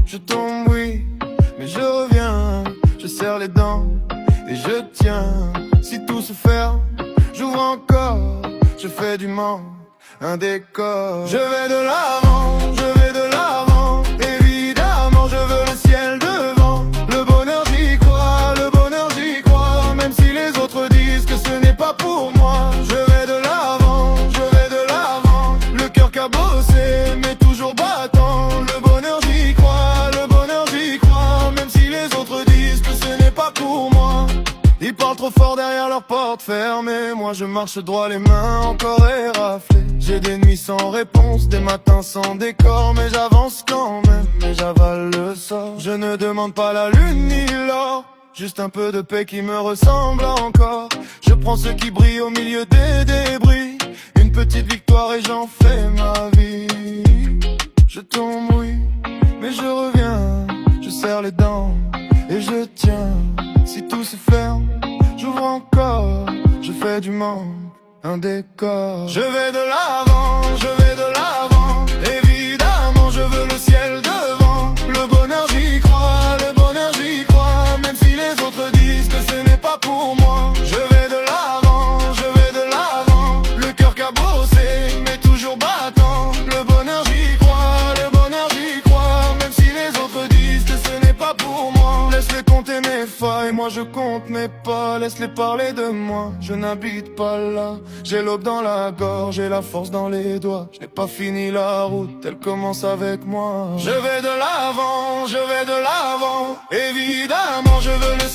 je tombe, oui, mais je reviens. Je serre les dents et je tiens. Si tout se ferme, j'ouvre encore. Je fais du Mans un décor. Je vais de l'avant, je vais de l'avant. Évidemment, je veux le ciel devant. Le bonheur j'y crois. Même si les autres disent que ce n'est pas pour moi. Je vais de l'avant, je vais de l'avant. Le cœur cabossé, mais toujours battant. Le bonheur j'y crois. Même si les autres disent que ce n'est pas pour moi. Ils parlent trop fort derrière leur porte fermée. Moi je marche droit les mains encore éraflées. J'ai des nuits sans réponse, des matins sans décor. Mais j'avance quand même, mais j'avale le sort. Je ne demande pas la lune ni l'or, juste un peu de paix qui me ressemble encore. Je prends ce qui brille au milieu des débris. Une petite victoire et j'en fais ma vie. Je tombe, oui, mais je reviens. Je serre les dents et je tiens. Si tout se ferme, j'ouvre encore. Je fais du Mans un décor. Je vais de l'avant, je vais de l'avant. Évidemment, je veux le ciel devant. Le bonheur j'y crois. Même si les autres disent que ce n'est pas pour moi. Je vais de l'avant, je vais de l'avant. Le cœur cabossé, mais toujours battant. Le bonheur j'y crois. Même si les autres disent que ce n'est pas pour moi. Laisse-les compter mes failles, moi je compte mes pas. Laisse-les parler de moi, je n'habite pas là. J'ai l'aube dans la gorge et la force dans les doigts. Je n'ai pas fini la route, elle commence avec moi. Je vais de l'avant, je vais de l'avant. Évidemment je veux le